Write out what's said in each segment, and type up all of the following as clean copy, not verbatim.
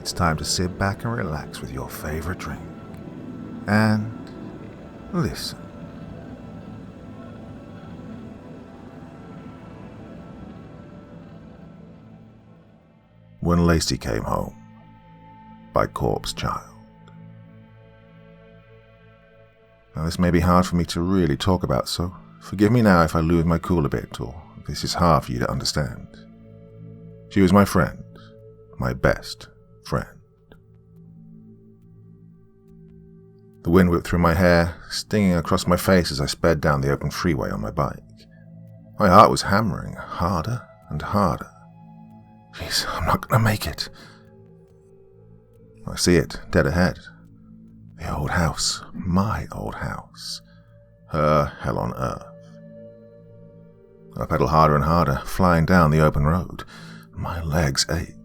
it's time to sit back and relax with your favorite drink. And listen. When Lacie Came Home by Corpse Child. Now, this may be hard for me to really talk about, so forgive me now if I lose my cool a bit, or if this is hard for you to understand. She was my friend, my best friend. The wind whipped through my hair, stinging across my face as I sped down the open freeway on my bike. My heart was hammering harder and harder. Jeez, I'm not gonna make it. I see it, dead ahead. The old house, my old house. Her hell on earth. I pedal harder and harder, flying down the open road. My legs ache.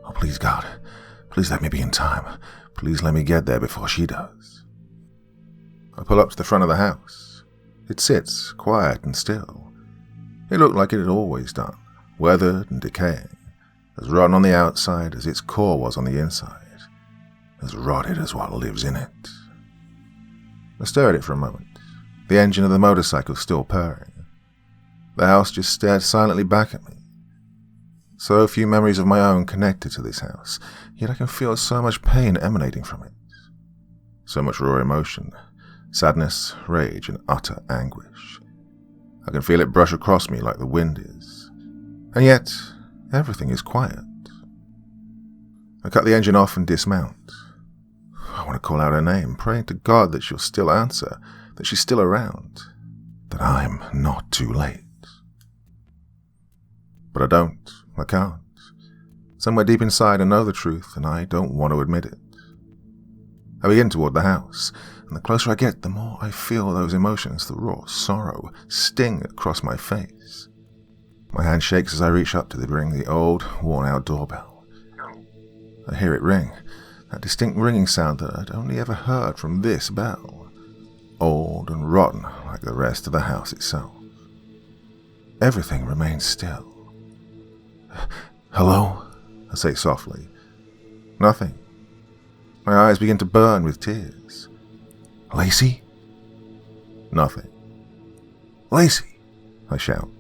Oh, please, God. Please let me be in time. Please let me get there before she does. I pull up to the front of the house. It sits, quiet and still. It looked like it had always done, weathered and decaying, as rotten on the outside as its core was on the inside, as rotted as what lives in it. I stare at it for a moment, the engine of the motorcycle still purring. The house just stared silently back at me. So few memories of my own connected to this house, yet I can feel so much pain emanating from it. So much raw emotion, sadness, rage, and utter anguish. I can feel it brush across me like the wind is. And yet, everything is quiet. I cut the engine off and dismount. I want to call out her name, praying to God that she'll still answer, that she's still around, that I'm not too late. But I don't. I can't. Somewhere deep inside I know the truth, and I don't want to admit it. I begin toward the house, and the closer I get, the more I feel those emotions, the raw sorrow, sting across my face. My hand shakes as I reach up to ring the old, worn-out doorbell. I hear it ring, that distinct ringing sound that I'd only ever heard from this bell, old and rotten like the rest of the house itself. Everything remains still. "Hello?" I say softly. Nothing. My eyes begin to burn with tears. "Lacie?" Nothing. "Lacie!" I shout.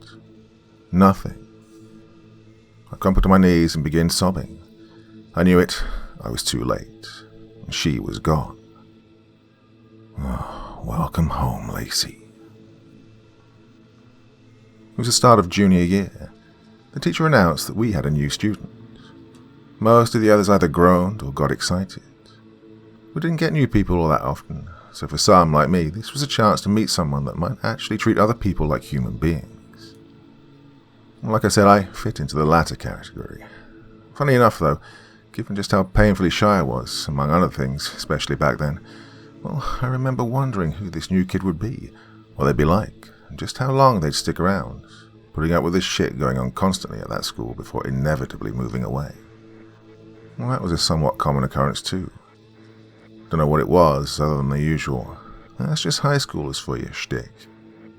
Nothing. I crumple to my knees and begin sobbing. I knew it. I was too late. She was gone. Oh, welcome home, Lacie. It was the start of junior year. The teacher announced that we had a new student. Most of the others either groaned or got excited. We didn't get new people all that often, so for some, like me, this was a chance to meet someone that might actually treat other people like human beings. Like I said, I fit into the latter category. Funny enough, though, given just how painfully shy I was, among other things, especially back then, well, I remember wondering who this new kid would be, what they'd be like, and just how long they'd stick around, putting up with this shit going on constantly at that school before inevitably moving away. Well, that was a somewhat common occurrence too. Don't know what it was, other than the usual, "That's just high schoolers for you" shtick,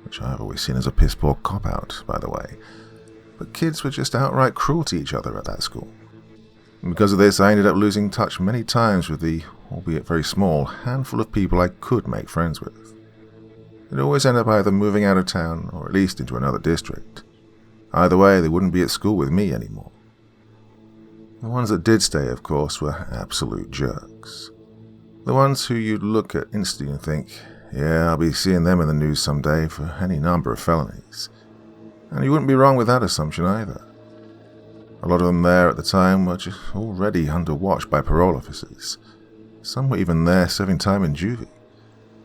which I've always seen as a piss-poor cop-out, by the way. But kids were just outright cruel to each other at that school. And because of this, I ended up losing touch many times with the, albeit very small, handful of people I could make friends with. They'd always end up either moving out of town, or at least into another district. Either way, they wouldn't be at school with me anymore. The ones that did stay, of course, were absolute jerks. The ones who you'd look at instantly and think, yeah, I'll be seeing them in the news someday for any number of felonies. And you wouldn't be wrong with that assumption either. A lot of them there at the time were just already under watch by parole officers. Some were even there serving time in juvie.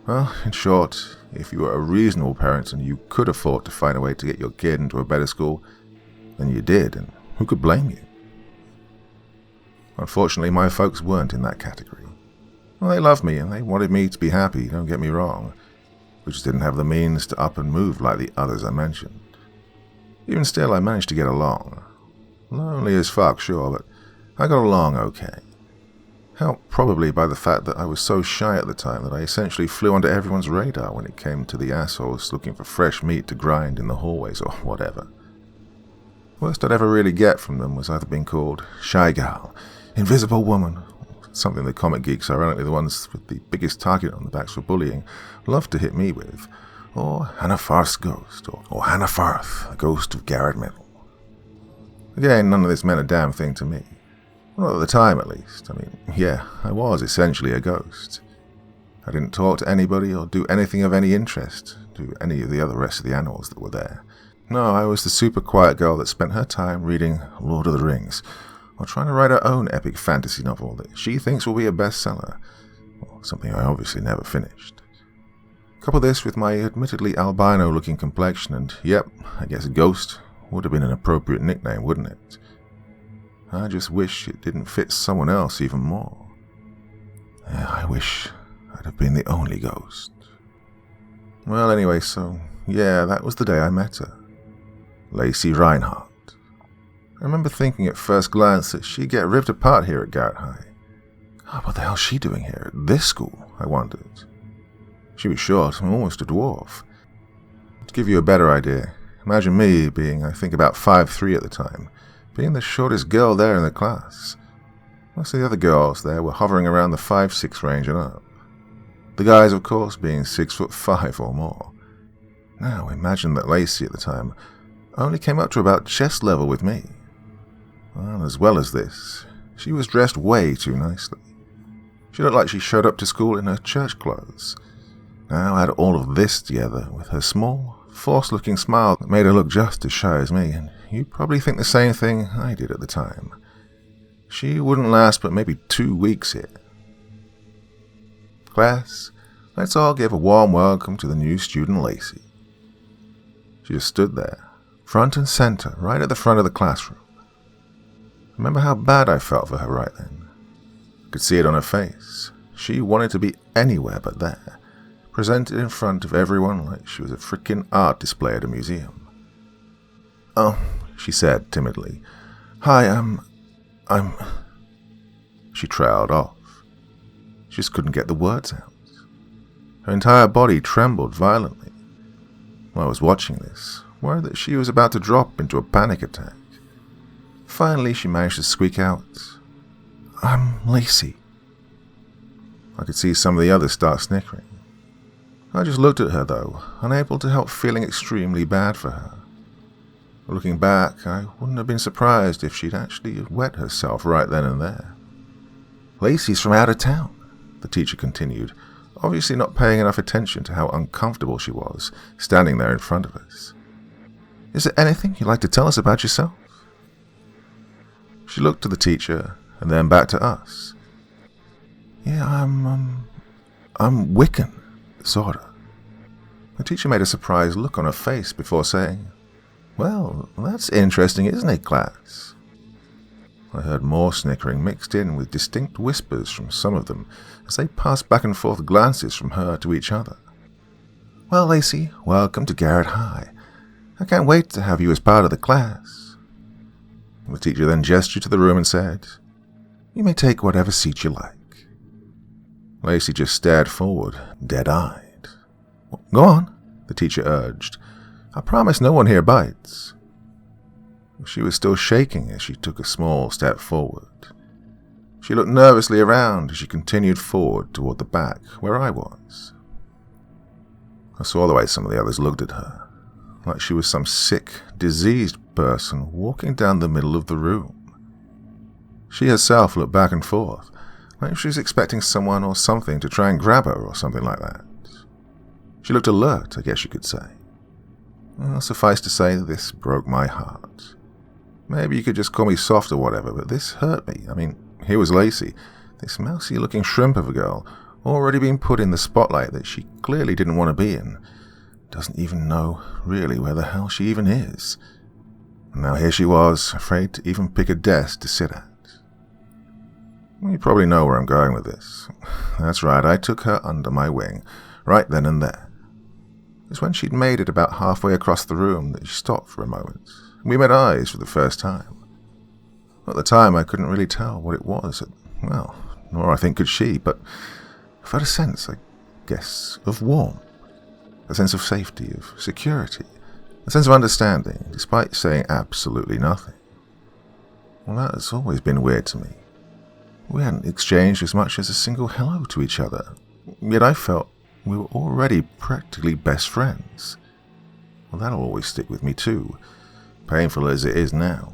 Well, in short, if you were a reasonable parent and you could afford to find a way to get your kid into a better school, then you did, and who could blame you? Unfortunately, my folks weren't in that category. Well, they loved me and they wanted me to be happy, don't get me wrong. We just didn't have the means to up and move like the others I mentioned. Even still, I managed to get along. Lonely as fuck, sure, but I got along okay. Helped probably by the fact that I was so shy at the time that I essentially flew under everyone's radar when it came to the assholes looking for fresh meat to grind in the hallways or whatever. Worst I'd ever really get from them was either being called Shy Gal, invisible woman, something the comic geeks, ironically the ones with the biggest target on the backs for bullying, love to hit me with, or Hannah Farth's ghost, or Hannah Farth, the ghost of Garrett Middle. Again, none of this meant a damn thing to me. Not at the time, at least. I mean, yeah, I was essentially a ghost. I didn't talk to anybody or do anything of any interest to any of the other rest of the animals that were there. No, I was the super quiet girl that spent her time reading Lord of the Rings, or trying to write her own epic fantasy novel that she thinks will be a bestseller, or something I obviously never finished. Couple this with my admittedly albino-looking complexion, and yep, I guess Ghost would have been an appropriate nickname, wouldn't it? I just wish it didn't fit someone else even more. Yeah, I wish I'd have been the only ghost. Well, anyway, so, yeah, that was the day I met her. Lacie Reinhardt. I remember thinking at first glance that she'd get ripped apart here at Garrett High. God, what the hell's she doing here at this school, I wondered. She was short, almost a dwarf. To give you a better idea, imagine me being, I think, about 5'3" at the time, being the shortest girl there in the class. Most of the other girls there were hovering around the 5'6" range and up. The guys, of course, being 6'5" or more. Now, imagine that Lacie at the time only came up to about chest level with me. Well, as well as this, she was dressed way too nicely. She looked like she showed up to school in her church clothes. Now add all of this together with her small, forced-looking smile that made her look just as shy as me, and you'd probably think the same thing I did at the time. She wouldn't last but maybe 2 weeks here. Class, let's all give a warm welcome to the new student Lacie. She just stood there, front and center, right at the front of the classroom. Remember how bad I felt for her right then? I could see it on her face. She wanted to be anywhere but there, presented in front of everyone like she was a frickin' art display at a museum. "Oh," she said timidly. "Hi, I'm..." She trailed off. She just couldn't get the words out. Her entire body trembled violently. While I was watching this, worried that she was about to drop into a panic attack. Finally, she managed to squeak out, "I'm Lacie." I could see some of the others start snickering. I just looked at her, though, unable to help feeling extremely bad for her. Looking back, I wouldn't have been surprised if she'd actually wet herself right then and there. "Lacie's from out of town," the teacher continued, obviously not paying enough attention to how uncomfortable she was, standing there in front of us. "Is there anything you'd like to tell us about yourself?" She looked to the teacher, and then back to us. "Yeah, I'm Wiccan, sorta." The teacher made a surprised look on her face before saying, "Well, that's interesting, isn't it, class?" I heard more snickering mixed in with distinct whispers from some of them as they passed back and forth glances from her to each other. "Well, Lacie, welcome to Garrett High. I can't wait to have you as part of the class." The teacher then gestured to the room and said, "You may take whatever seat you like." Lacie just stared forward, dead-eyed. "Go on," the teacher urged. "I promise no one here bites." She was still shaking as she took a small step forward. She looked nervously around as she continued forward toward the back, where I was. I saw the way some of the others looked at her, like she was some sick, diseased person walking down the middle of the room. She herself looked back and forth, like she was expecting someone or something to try and grab her or something like that. She looked alert, I guess you could say. Well, suffice to say, this broke my heart. Maybe you could just call me soft or whatever, but this hurt me. I mean, here was Lacie, this mousy-looking shrimp of a girl, already being put in the spotlight that she clearly didn't want to be in. Doesn't even know, really, where the hell she even is. And now here she was, afraid to even pick a desk to sit at. Well, you probably know where I'm going with this. That's right, I took her under my wing, right then and there. It was when she'd made it about halfway across the room that she stopped for a moment. We met eyes for the first time. At the time, I couldn't really tell what it was. Well, nor I think could she, but I felt a sense, I guess, of warmth. A sense of safety, of security, a sense of understanding, despite saying absolutely nothing. Well, that has always been weird to me. We hadn't exchanged as much as a single hello to each other, yet I felt we were already practically best friends. Well, that'll always stick with me too, painful as it is now.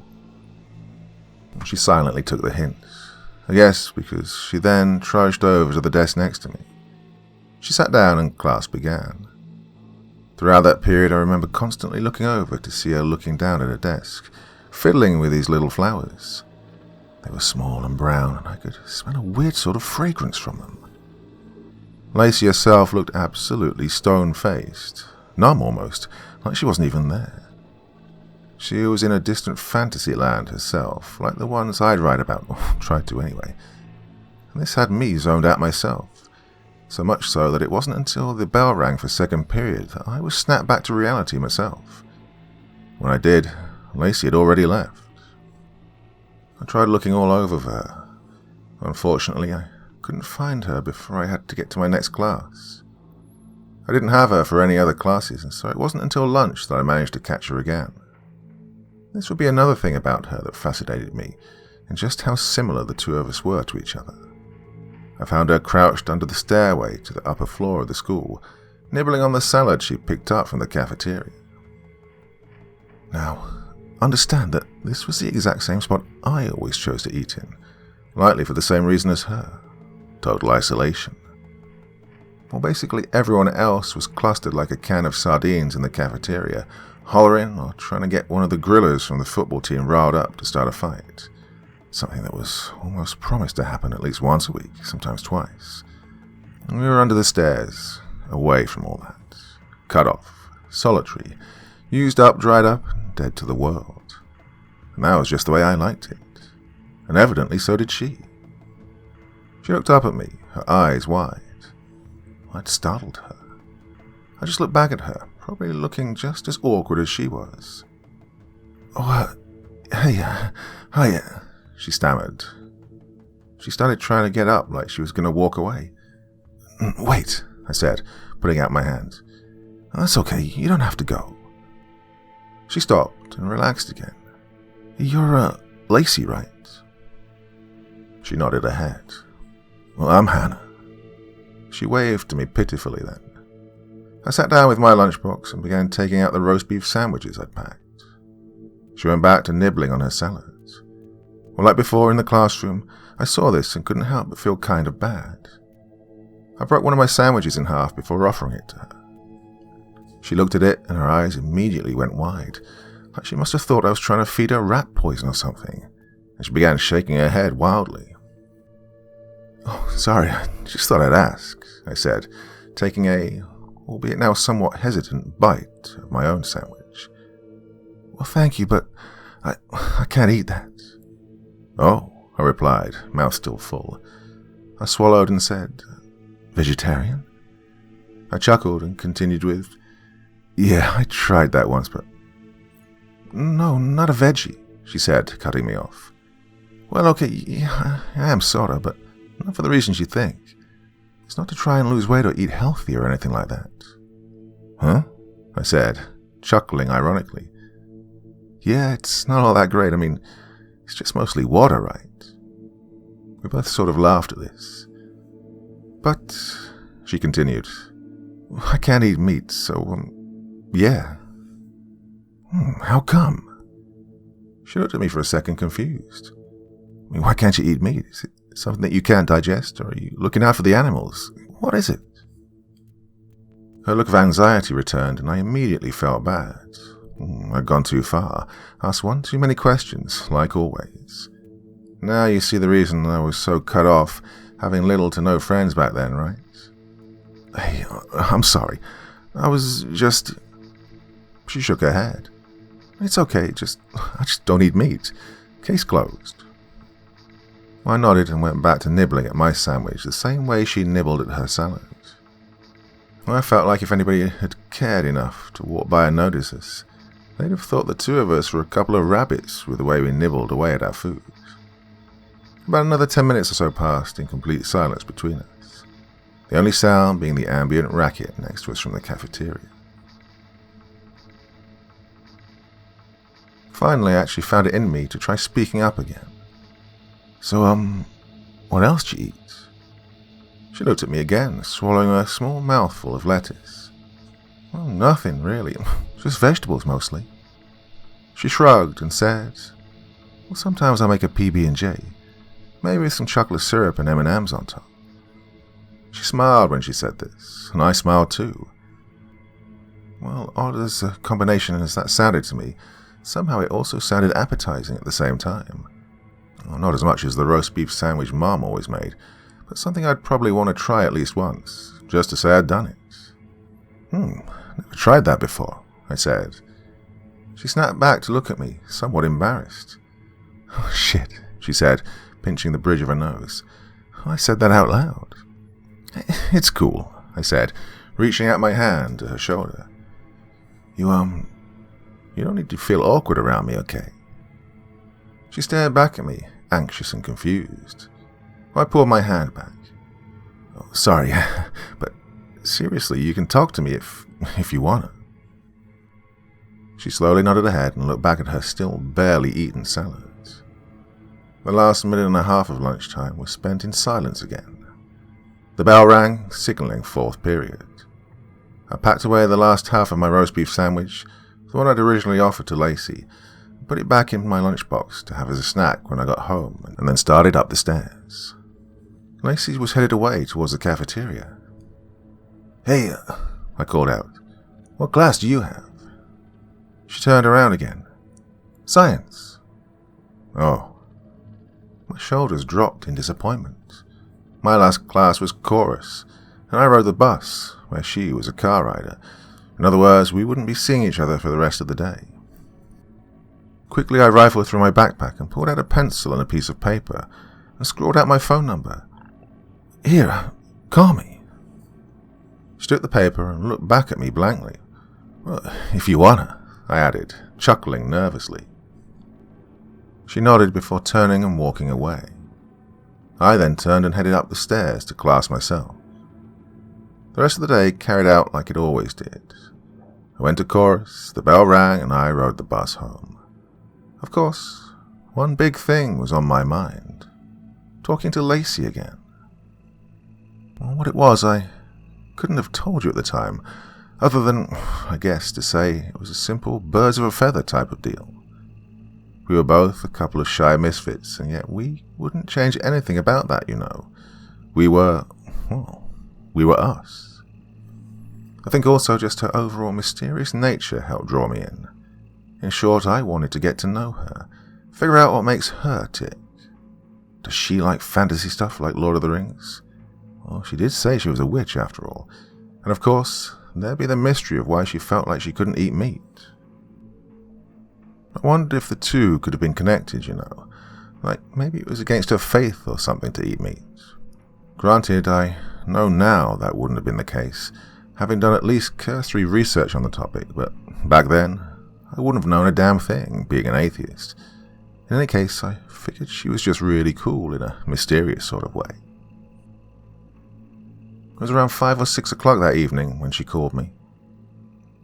She silently took the hint, I guess because she then trudged over to the desk next to me. She sat down and class began. Throughout that period, I remember constantly looking over to see her looking down at her desk, fiddling with these little flowers. They were small and brown, and I could smell a weird sort of fragrance from them. Lacie herself looked absolutely stone-faced, numb almost, like she wasn't even there. She was in a distant fantasy land herself, like the ones I'd write about, or tried to anyway. And this had me zoned out myself. So much so that it wasn't until the bell rang for second period that I was snapped back to reality myself. When I did, Lacie had already left. I tried looking all over for her. Unfortunately, I couldn't find her before I had to get to my next class. I didn't have her for any other classes, and so it wasn't until lunch that I managed to catch her again. This would be another thing about her that fascinated me, and just how similar the two of us were to each other. I found her crouched under the stairway to the upper floor of the school, nibbling on the salad she picked up from the cafeteria. Now, understand that this was the exact same spot I always chose to eat in, likely for the same reason as her, total isolation. Well, basically everyone else was clustered like a can of sardines in the cafeteria, hollering or trying to get one of the grillers from the football team riled up to start a fight. Something that was almost promised to happen at least once a week, sometimes twice. And we were under the stairs, away from all that. Cut off, solitary, used up, dried up, and dead to the world. And that was just the way I liked it. And evidently so did she. She looked up at me, her eyes wide. I'd startled her. I just looked back at her, probably looking just as awkward as she was. Hi, she stammered. She started trying to get up like she was going to walk away. Wait, I said, putting out my hand. That's okay, you don't have to go. She stopped and relaxed again. You're, Lacie, right? She nodded her head. Well, I'm Hannah. She waved to me pitifully then. I sat down with my lunchbox and began taking out the roast beef sandwiches I'd packed. She went back to nibbling on her salads. Well, like before in the classroom, I saw this and couldn't help but feel kind of bad. I broke one of my sandwiches in half before offering it to her. She looked at it and her eyes immediately went wide, like she must have thought I was trying to feed her rat poison or something, and she began shaking her head wildly. Oh, sorry, I just thought I'd ask, I said, taking a, albeit now somewhat hesitant, bite of my own sandwich. Well, thank you, but I can't eat that. Oh, I replied, mouth still full. I swallowed and said, Vegetarian? I chuckled and continued with, Yeah, I tried that once, but... No, not a veggie, she said, cutting me off. Well, okay, yeah, I am sorta, but not for the reasons you think. It's not to try and lose weight or eat healthy or anything like that. Huh? I said, chuckling ironically. Yeah, it's not all that great. I mean, it's just mostly water, right? We both sort of laughed at this. But, she continued, I can't eat meat, so, yeah. How come? She looked at me for a second, confused. I mean, why can't you eat meat? Is it something that you can't digest, or are you looking out for the animals? What is it? Her look of anxiety returned, and I immediately felt bad. I'd gone too far, asked one too many questions, like always. Now you see the reason I was so cut off, having little to no friends back then, right? Hey, I'm sorry. I was just... She shook her head. It's okay, I just don't eat meat. Case closed. I nodded and went back to nibbling at my sandwich the same way she nibbled at her salad. I felt like if anybody had cared enough to walk by and notice us, they'd have thought the two of us were a couple of rabbits with the way we nibbled away at our food. About another 10 minutes or so passed in complete silence between us, the only sound being the ambient racket next to us from the cafeteria. Finally, I actually found it in me to try speaking up again. So, What else do you eat? She looked at me again, swallowing a small mouthful of lettuce. Well, nothing, really. Just vegetables, mostly. She shrugged and said, well, sometimes I make a PB&J, maybe with some chocolate syrup and M&Ms on top. She smiled when she said this, and I smiled too. Well, odd as a combination as that sounded to me, somehow it also sounded appetizing at the same time. Well, not as much as the roast beef sandwich Mom always made, but something I'd probably want to try at least once, just to say I'd done it. Never tried that before, I said. She snapped back to look at me, somewhat embarrassed. Oh, shit, she said, pinching the bridge of her nose. I said that out loud. It's cool, I said, reaching out my hand to her shoulder. You don't need to feel awkward around me, okay? She stared back at me, anxious and confused. I pulled my hand back. Oh, sorry, but seriously, you can talk to me if you want to. She slowly nodded her head and looked back at her still barely eaten salads. The last minute and a half of lunchtime was spent in silence again. The bell rang, signaling fourth period. I packed away the last half of my roast beef sandwich, the one I'd originally offered to Lacie, and put it back in my lunchbox to have as a snack when I got home, and then started up the stairs. Lacie was headed away towards the cafeteria. Hey, I called out, what class do you have? She turned around again. Science. Oh. My shoulders dropped in disappointment. My last class was chorus, and I rode the bus, where she was a car rider. In other words, we wouldn't be seeing each other for the rest of the day. Quickly I rifled through my backpack and pulled out a pencil and a piece of paper and scrawled out my phone number. Here, call me. She took the paper and looked back at me blankly. Well, if you wanna, I added, chuckling nervously. She nodded before turning and walking away. I then turned and headed up the stairs to class myself. The rest of the day carried out like it always did. I went to chorus, the bell rang, and I rode the bus home. Of course, one big thing was on my mind. Talking to Lacie again. Well, what it was, I couldn't have told you at the time, other than, I guess, to say it was a simple birds of a feather type of deal. We were both a couple of shy misfits, and yet we wouldn't change anything about that, you know. We were us. I think also just her overall mysterious nature helped draw me in. In short, I wanted to get to know her, figure out what makes her tick. Does she like fantasy stuff like Lord of the Rings? Well, she did say she was a witch after all, and of course, there'd be the mystery of why she felt like she couldn't eat meat. I wondered if the two could have been connected, you know, like maybe it was against her faith or something to eat meat. Granted, I know now that wouldn't have been the case, having done at least cursory research on the topic, but back then, I wouldn't have known a damn thing, being an atheist. In any case, I figured she was just really cool in a mysterious sort of way. It was around 5 or 6 o'clock that evening when she called me.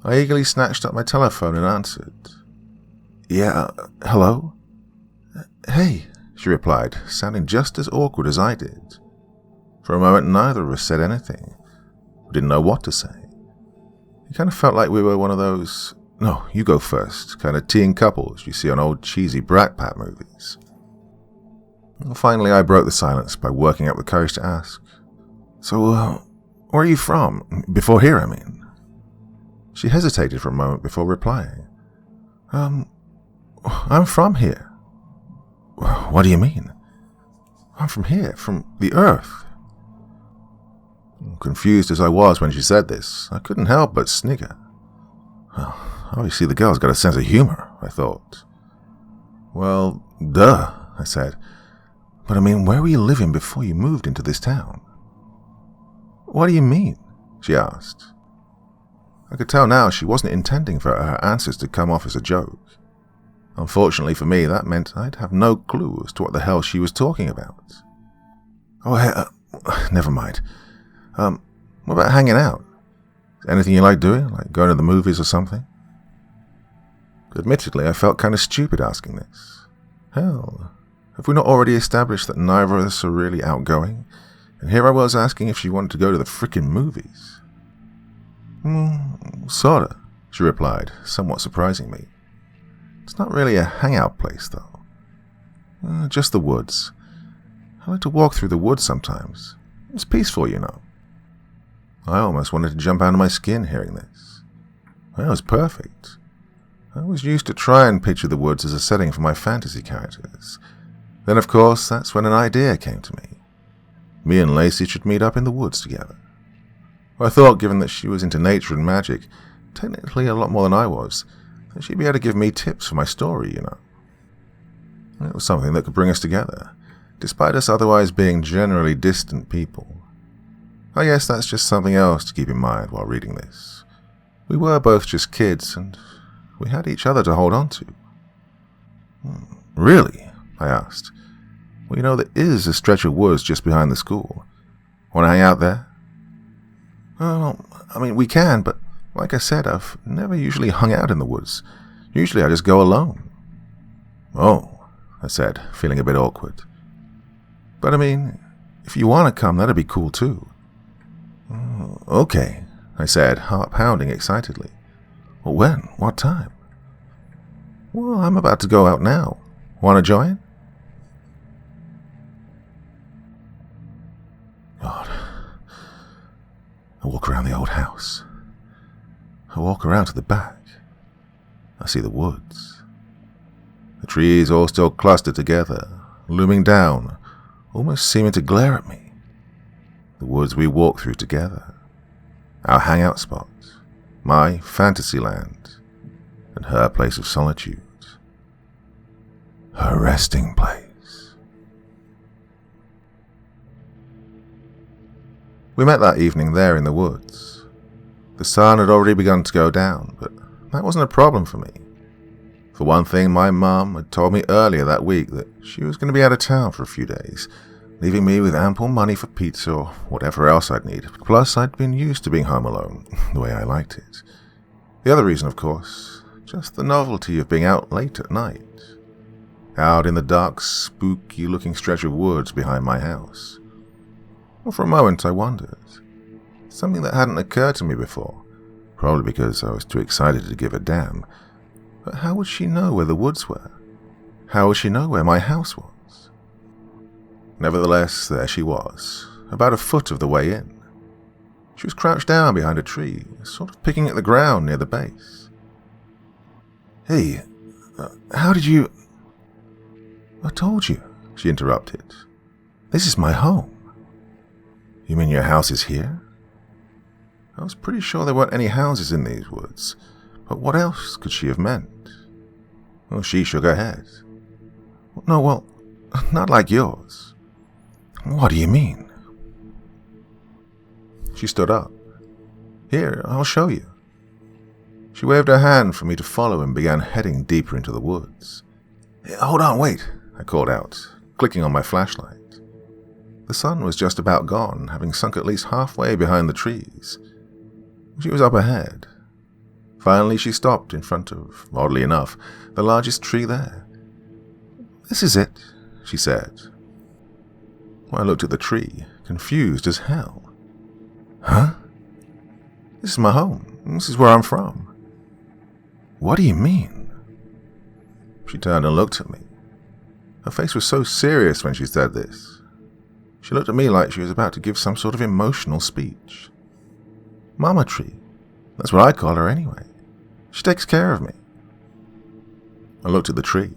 I eagerly snatched up my telephone and answered. Yeah, hello? Hey, she replied, sounding just as awkward as I did. For a moment, neither of us said anything. We didn't know what to say. It kind of felt like we were one of those, no, you go first, kind of teen couples you see on old cheesy Brat Pack movies. And finally, I broke the silence by working up the courage to ask, So, where are you from? Before here, I mean. She hesitated for a moment before replying. I'm from here. What do you mean? I'm from here, from the Earth. Confused as I was when she said this, I couldn't help but snigger. Well, obviously the girl's got a sense of humor, I thought. Well, duh, I said. But I mean, where were you living before you moved into this town? What do you mean? She asked. I could tell now she wasn't intending for her answers to come off as a joke. Unfortunately for me, that meant I'd have no clue as to what the hell she was talking about. Oh, hey, never mind. What about hanging out? Anything you like doing, like going to the movies or something? Admittedly, I felt kind of stupid asking this. Hell, Have we not already established that neither of us are really outgoing? And here I was asking if she wanted to go to the frickin' movies. Sorta, she replied, somewhat surprising me. It's not really a hangout place, though. Just the woods. I like to walk through the woods sometimes. It's peaceful, you know. I almost wanted to jump out of my skin hearing this. Well, it was perfect. I was used to try and picture the woods as a setting for my fantasy characters. Then, of course, that's when an idea came to me. Me and Lacie should meet up in the woods together. I thought, given that she was into nature and magic, technically a lot more than I was, that she'd be able to give me tips for my story, you know. It was something that could bring us together, despite us otherwise being generally distant people. I guess that's just something else to keep in mind while reading this. We were both just kids, and we had each other to hold on to. Really? I asked. Well, you know, there is a stretch of woods just behind the school. Want to hang out there? Well, I mean, we can, but like I said, I've never usually hung out in the woods. Usually I just go alone. Oh, I said, feeling a bit awkward. But I mean, if you want to come, that'd be cool too. Okay, I said, heart pounding excitedly. Well, when? What time? Well, I'm about to go out now. Want to join? God. I walk around the old house. I walk around to the back. I see the woods. The trees all still clustered together, looming down, almost seeming to glare at me. The woods we walk through together. Our hangout spot. My fantasy land. And her place of solitude. Her resting place. We met that evening there in the woods. The sun had already begun to go down, but that wasn't a problem for me. For one thing, my mum had told me earlier that week that she was going to be out of town for a few days, leaving me with ample money for pizza or whatever else I'd need. Plus, I'd been used to being home alone, the way I liked it. The other reason, of course, just the novelty of being out late at night. Out in the dark, spooky-looking stretch of woods behind my house. Well, for a moment I wondered. Something that hadn't occurred to me before, probably because I was too excited to give a damn. But how would she know where the woods were? How would she know where my house was? Nevertheless, there she was, about a foot of the way in. She was crouched down behind a tree, sort of picking at the ground near the base. Hey, how did you... I told you, she interrupted. This is my home. You mean your house is here? I was pretty sure there weren't any houses in these woods, but what else could she have meant? Well, she shook her head. No, well, not like yours. What do you mean? She stood up. Here, I'll show you. She waved her hand for me to follow and began heading deeper into the woods. Hold on, wait, I called out, clicking on my flashlight. The sun was just about gone, having sunk at least halfway behind the trees. She was up ahead. Finally, she stopped in front of, oddly enough, the largest tree there. This is it, she said. I looked at the tree, confused as hell. Huh? This is my home. This is where I'm from. What do you mean? She turned and looked at me. Her face was so serious when she said this. She looked at me like she was about to give some sort of emotional speech. Mama Tree. That's what I call her anyway. She takes care of me. I looked at the tree.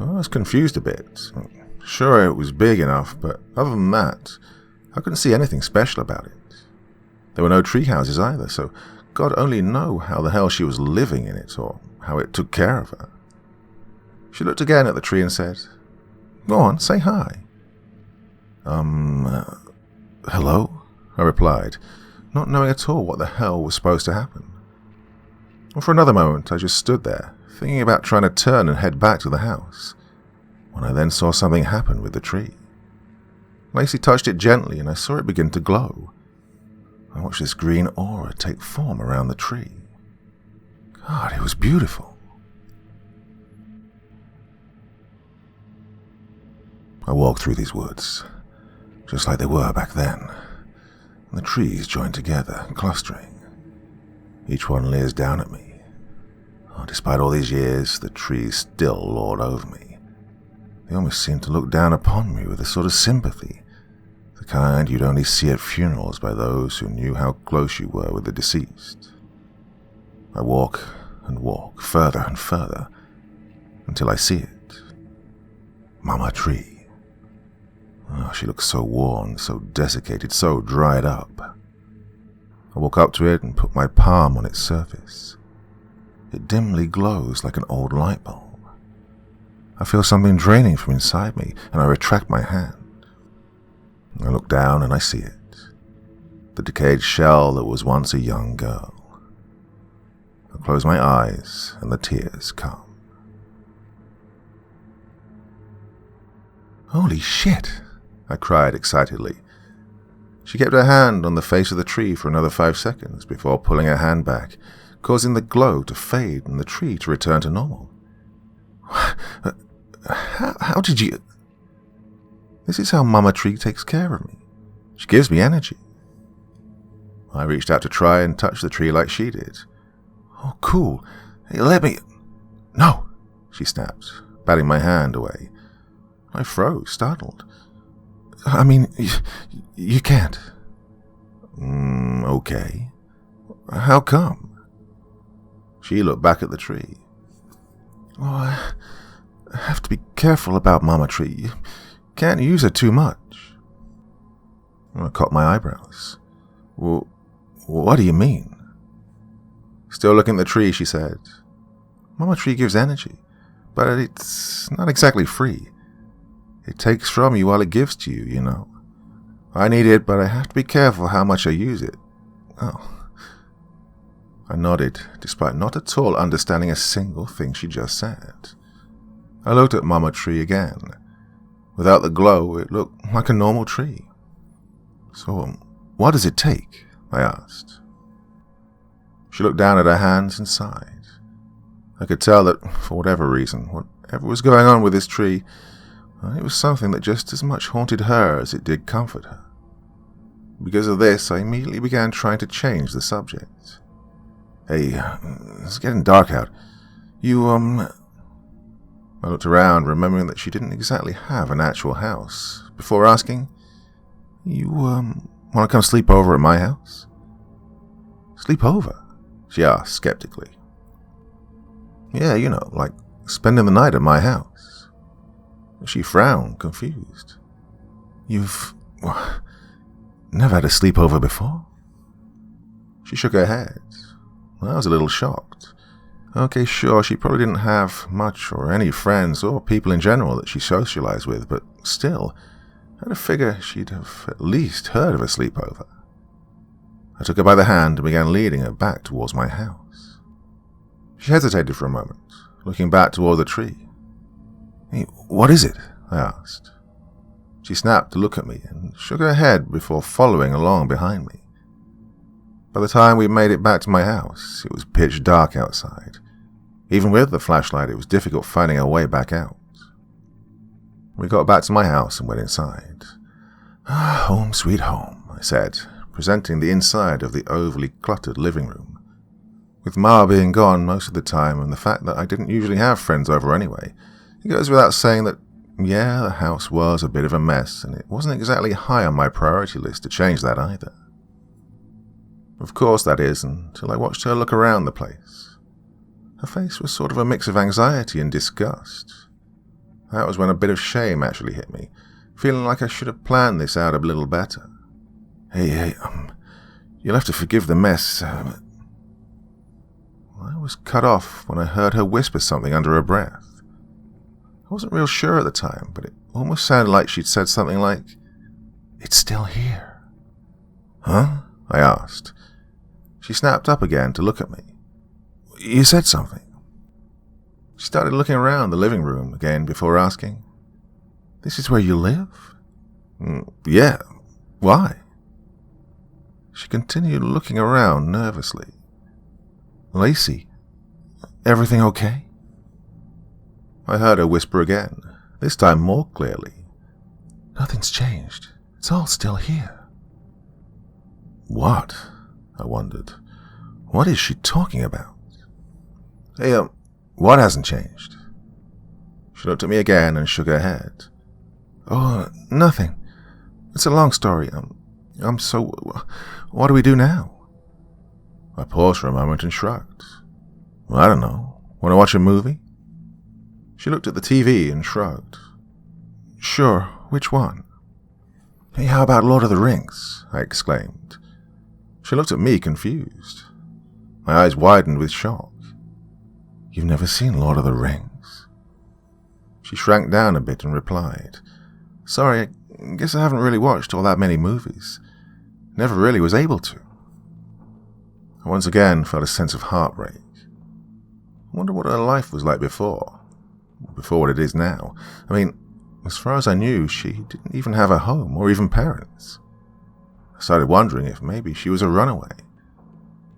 I was confused a bit. Sure, it was big enough, but other than that, I couldn't see anything special about it. There were no tree houses either, so God only knew how the hell she was living in it, or how it took care of her. She looked again at the tree and said, Go on, say hi. Hello? I replied, not knowing at all what the hell was supposed to happen. For another moment, I just stood there, thinking about trying to turn and head back to the house, when I then saw something happen with the tree. Lacie touched it gently, and I saw it begin to glow. I watched this green aura take form around the tree. God, it was beautiful. I walk through these woods, just like they were back then, and the trees join together, clustering. Each one leers down at me. Despite all these years, the trees still lord over me. They almost seem to look down upon me with a sort of sympathy, the kind you'd only see at funerals by those who knew how close you were with the deceased. I walk and walk, further and further, until I see it. Mama Tree. She looks so worn, so desiccated, so dried up. I walk up to it and put my palm on its surface. It dimly glows like an old light bulb. I feel something draining from inside me, and I retract my hand. I look down and I see it. The decayed shell that was once a young girl. I close my eyes and the tears come. Holy shit! I cried excitedly. She kept her hand on the face of the tree for another 5 seconds before pulling her hand back, causing the glow to fade and the tree to return to normal. How did you... This is how Mama Tree takes care of me. She gives me energy. I reached out to try and touch the tree like she did. Oh, cool. Hey, let me... No, she snapped, batting my hand away. I froze, startled. I mean, you can't. Okay. How come? She looked back at the tree. Oh, I have to be careful about Mama Tree. You can't use her too much. I caught my eyebrows. Well, what do you mean? Still looking at the tree, she said. Mama Tree gives energy, but it's not exactly free. It takes from you while it gives to you, you know. I need it, but I have to be careful how much I use it. Oh. I nodded, despite not at all understanding a single thing she just said. I looked at Mama Tree again. Without the glow, it looked like a normal tree. So, what does it take? I asked. She looked down at her hands and sighed. I could tell that, for whatever reason, whatever was going on with this tree, it was something that just as much haunted her as it did comfort her. Because of this, I immediately began trying to change the subject. Hey, it's getting dark out. I looked around, remembering that she didn't exactly have an actual house, before asking, You, want to come sleep over at my house? Sleep over? She asked skeptically. Yeah, you know, like spending the night at my house. She frowned, confused. You've never had a sleepover before? She shook her head. I was a little shocked. Okay, sure, she probably didn't have much or any friends or people in general that she socialized with, but still, I had to figure she'd have at least heard of a sleepover. I took her by the hand and began leading her back towards my house. She hesitated for a moment, looking back toward the tree. Hey, what is it? I asked. She snapped to look at me and shook her head before following along behind me. By the time we made it back to my house, it was pitch dark outside. Even with the flashlight, it was difficult finding our way back out. We got back to my house and went inside. Home sweet home, I said, presenting the inside of the overly cluttered living room. With Ma being gone most of the time and the fact that I didn't usually have friends over anyway, it goes without saying that, yeah, the house was a bit of a mess, and it wasn't exactly high on my priority list to change that either. Of course that is, until I watched her look around the place. Her face was sort of a mix of anxiety and disgust. That was when a bit of shame actually hit me, feeling like I should have planned this out a little better. Hey, you'll have to forgive the mess. I was cut off when I heard her whisper something under her breath. I wasn't real sure at the time, but it almost sounded like she'd said something like, "It's still here." Huh? I asked. She snapped up again to look at me. You said something. She started looking around the living room again before asking, This is where you live? Yeah. Why? She continued looking around nervously. Lacie, everything okay? I heard her whisper again, this time more clearly. Nothing's changed. It's all still here. What? I wondered. What is she talking about? Hey, what hasn't changed? She looked at me again and shook her head. Oh, nothing. It's a long story. What do we do now? I paused for a moment and shrugged. Well, I don't know. Want to watch a movie? She looked at the TV and shrugged. Sure, which one? Hey, how about Lord of the Rings? I exclaimed. She looked at me confused. My eyes widened with shock. You've never seen Lord of the Rings? She shrank down a bit and replied, Sorry, I guess I haven't really watched all that many movies. Never really was able to. I once again felt a sense of heartbreak. I wonder what her life was like before what it is now. I mean, as far as I knew, she didn't even have a home or even parents. I started wondering if maybe she was a runaway.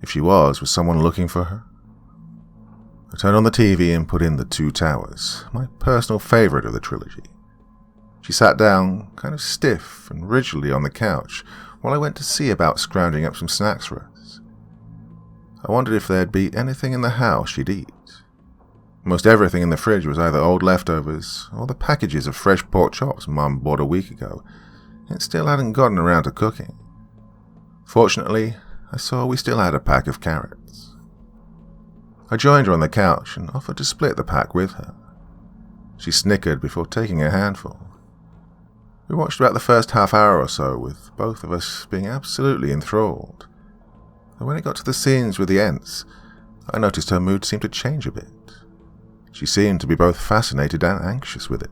If she was someone looking for her? I turned on the TV and put in The Two Towers, my personal favorite of the trilogy. She sat down, kind of stiff and rigidly on the couch, while I went to see about scrounging up some snacks for us. I wondered if there'd be anything in the house she'd eat. Most everything in the fridge was either old leftovers or the packages of fresh pork chops Mum bought a week ago. It still hadn't gotten around to cooking. Fortunately, I saw we still had a pack of carrots. I joined her on the couch and offered to split the pack with her. She snickered before taking a handful. We watched about the first half hour or so, with both of us being absolutely enthralled. And when it got to the scenes with the Ents, I noticed her mood seemed to change a bit. She seemed to be both fascinated and anxious with it.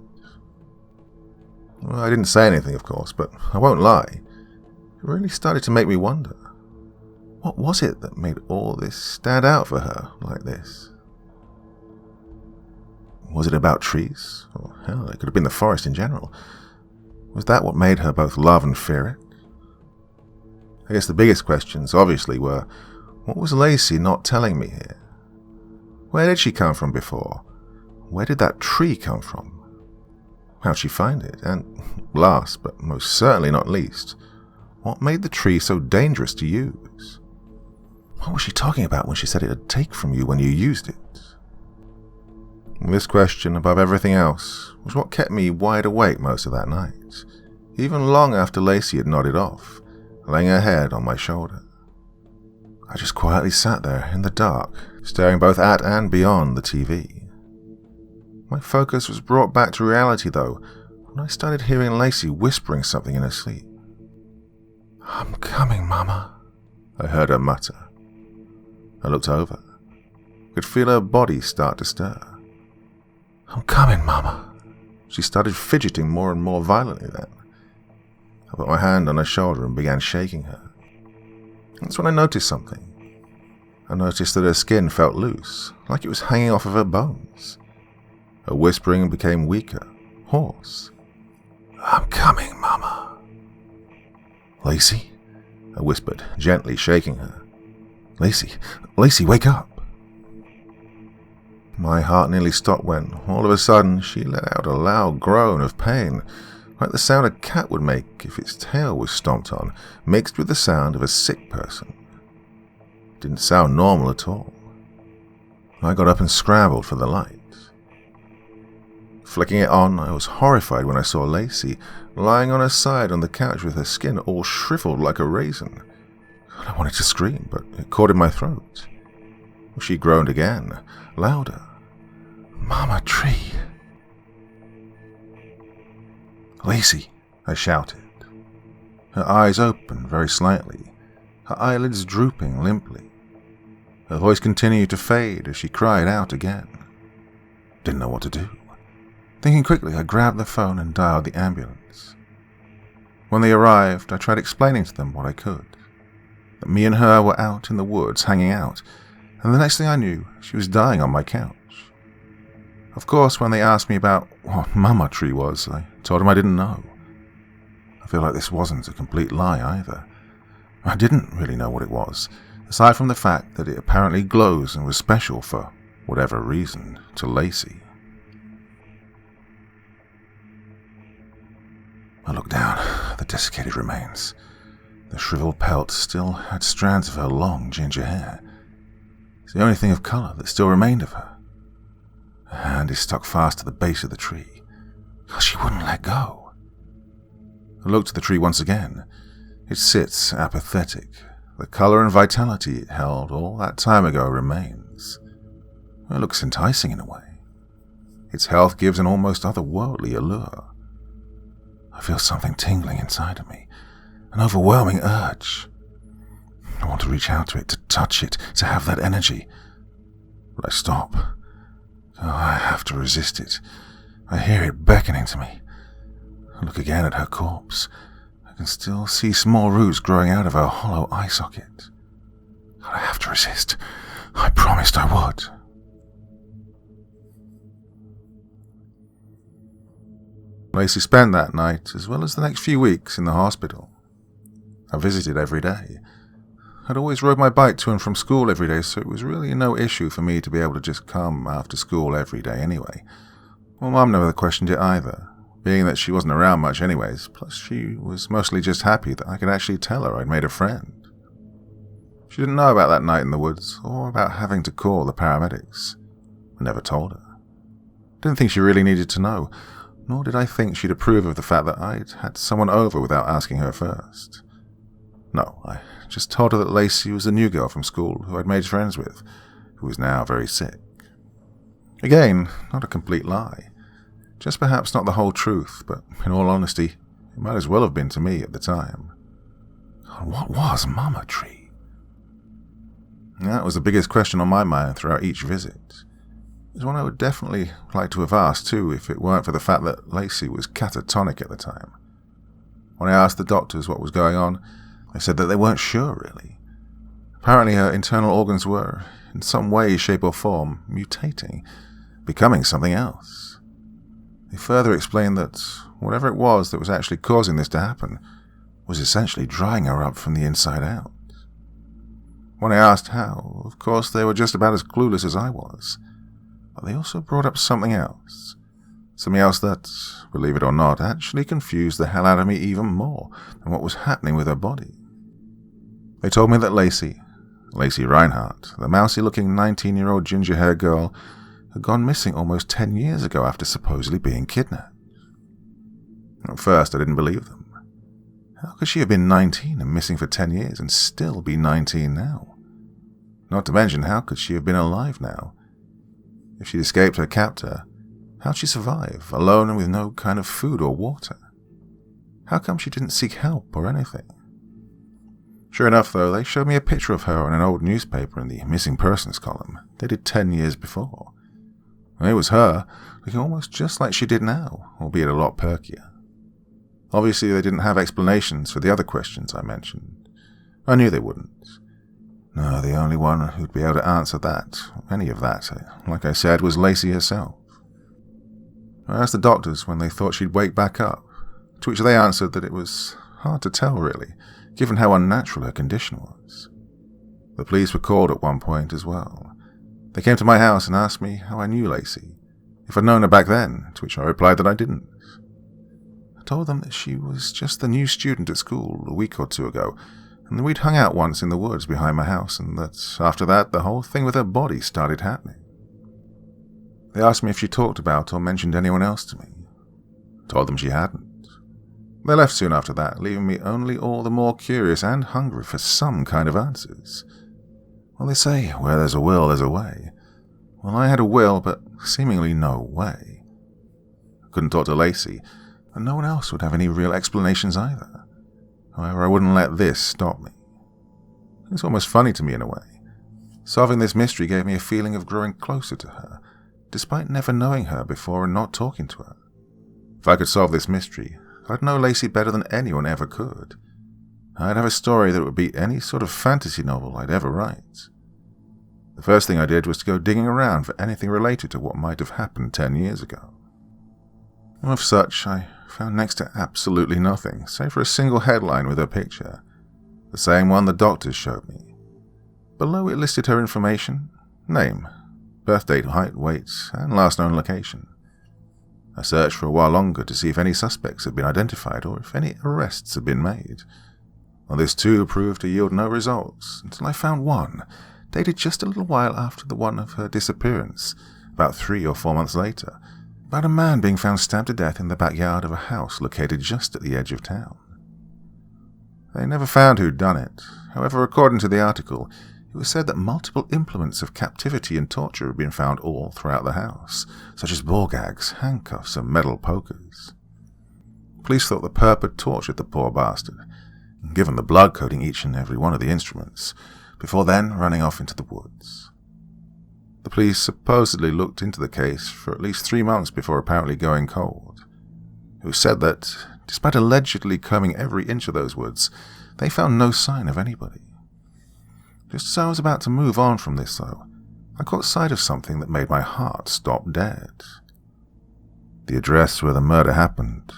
Well, I didn't say anything, of course, but I won't lie. It really started to make me wonder. What was it that made all this stand out for her like this? Was it about trees? Or hell, it could have been the forest in general. Was that what made her both love and fear it? I guess the biggest questions, obviously, were, what was Lacie not telling me here? Where did she come from before? Where did that tree come from? How'd she find it? And last, but most certainly not least, what made the tree so dangerous to use? What was she talking about when she said it'd take from you when you used it? This question, above everything else, was what kept me wide awake most of that night, even long after Lacie had nodded off, laying her head on my shoulder. I just quietly sat there in the dark, staring both at and beyond the TV. My focus was brought back to reality, though, when I started hearing Lacie whispering something in her sleep. I'm coming, Mama, I heard her mutter. I looked over. I could feel her body start to stir. I'm coming, Mama. She started fidgeting more and more violently then. I put my hand on her shoulder and began shaking her. That's when I noticed something. I noticed that her skin felt loose, like it was hanging off of her bones. Her whispering became weaker, hoarse. I'm coming, Mama. Lacie, I whispered, gently shaking her. Lacie, wake up. My heart nearly stopped when, all of a sudden, she let out a loud groan of pain, like the sound a cat would make if its tail was stomped on, mixed with the sound of a sick person. It didn't sound normal at all. I got up and scrambled for the light. Flicking it on, I was horrified when I saw Lacie lying on her side on the couch with her skin all shriveled like a raisin. I wanted to scream, but it caught in my throat. She groaned again, louder. Mama Tree. Lacie, I shouted. Her eyes opened very slightly, her eyelids drooping limply. Her voice continued to fade as she cried out again. Didn't know what to do. Thinking quickly, I grabbed the phone and dialed the ambulance. When they arrived, I tried explaining to them what I could. That me and her were out in the woods hanging out, and the next thing I knew, she was dying on my couch. Of course, when they asked me about what Mama Tree was, I told them I didn't know. I feel like this wasn't a complete lie either. I didn't really know what it was, aside from the fact that it apparently glows and was special for whatever reason to Lacie. I looked down at the desiccated remains. The shriveled pelt still had strands of her long ginger hair. It's the only thing of colour that still remained of her. Her hand is stuck fast to the base of the tree, because she wouldn't let go. I looked at the tree once again. It sits apathetic. The colour and vitality it held all that time ago remains. It looks enticing in a way. Its health gives an almost otherworldly allure. I feel something tingling inside of me, an overwhelming urge. I want to reach out to it, to touch it, to have that energy. But I stop. Oh, I have to resist it. I hear it beckoning to me. I look again at her corpse. I can still see small roots growing out of her hollow eye socket. I have to resist. I promised I would. Lacie spent that night, as well as the next few weeks, in the hospital. I visited every day. I'd always rode my bike to and from school every day, so it was really no issue for me to be able to just come after school every day anyway. Well, Mum never questioned it either, being that she wasn't around much anyways, plus she was mostly just happy that I could actually tell her I'd made a friend. She didn't know about that night in the woods, or about having to call the paramedics. I never told her. Didn't think she really needed to know, nor did I think she'd approve of the fact that I'd had someone over without asking her first. No, I just told her that Lacie was a new girl from school who I'd made friends with, who was now very sick. Again, not a complete lie. Just perhaps not the whole truth, but in all honesty, it might as well have been to me at the time. What was Mama Tree? That was the biggest question on my mind throughout each visit. It was one I would definitely like to have asked too if it weren't for the fact that Lacie was catatonic at the time. When I asked the doctors what was going on, they said that they weren't sure really. Apparently her internal organs were, in some way, shape or form, mutating, becoming something else. They further explained that whatever it was that was actually causing this to happen was essentially drying her up from the inside out. When I asked how, of course they were just about as clueless as I was. But they also brought up something else. Something else that, believe it or not, actually confused the hell out of me even more than what was happening with her body. They told me that Lacie Reinhardt, the mousy-looking 19-year-old ginger-haired girl, had gone missing almost 10 years ago after supposedly being kidnapped. At first, I didn't believe them. How could she have been 19 and missing for 10 years and still be 19 now? Not to mention, how could she have been alive now? If she'd escaped her captor, how'd she survive, alone and with no kind of food or water? How come she didn't seek help or anything? Sure enough, though, they showed me a picture of her on an old newspaper in the missing persons column, dated 10 years before. It was her, looking almost just like she did now, albeit a lot perkier. Obviously, they didn't have explanations for the other questions I mentioned. I knew they wouldn't. No, the only one who'd be able to answer that, any of that, like I said, was Lacie herself. I asked the doctors when they thought she'd wake back up, to which they answered that it was hard to tell, really, given how unnatural her condition was. The police were called at one point as well. They came to my house and asked me how I knew Lacie, if I'd known her back then, to which I replied that I didn't. I told them that she was just the new student at school a week or two ago, and that we'd hung out once in the woods behind my house, and that after that the whole thing with her body started happening. They asked me if she talked about or mentioned anyone else to me. I told them she hadn't. They left soon after that, leaving me only all the more curious and hungry for some kind of answers. Well, they say, where there's a will, there's a way. Well, I had a will, but seemingly no way. I couldn't talk to Lacie, and no one else would have any real explanations either. However, I wouldn't let this stop me. It's almost funny to me in a way. Solving this mystery gave me a feeling of growing closer to her, despite never knowing her before and not talking to her. If I could solve this mystery, I'd know Lacie better than anyone ever could. I'd have a story that would beat any sort of fantasy novel I'd ever write. The first thing I did was to go digging around for anything related to what might have happened 10 years ago. Of such, I found next to absolutely nothing, save for a single headline with her picture, the same one the doctors showed me. Below it listed her information, name, birth date, height, weight, and last known location. I searched for a while longer to see if any suspects had been identified or if any arrests had been made. Well, this too proved to yield no results until I found one, dated just a little while after the one of her disappearance, about 3 or 4 months later, about a man being found stabbed to death in the backyard of a house located just at the edge of town. They never found who'd done it. However, according to the article, it was said that multiple implements of captivity and torture had been found all throughout the house, such as ball gags, handcuffs, and metal pokers. Police thought the perp had tortured the poor bastard, given the blood coating each and every one of the instruments, before then running off into the woods. The police supposedly looked into the case for at least 3 months before apparently going cold. It was said that, despite allegedly combing every inch of those woods, they found no sign of anybody. Just as I was about to move on from this, though, I caught sight of something that made my heart stop dead. The address where the murder happened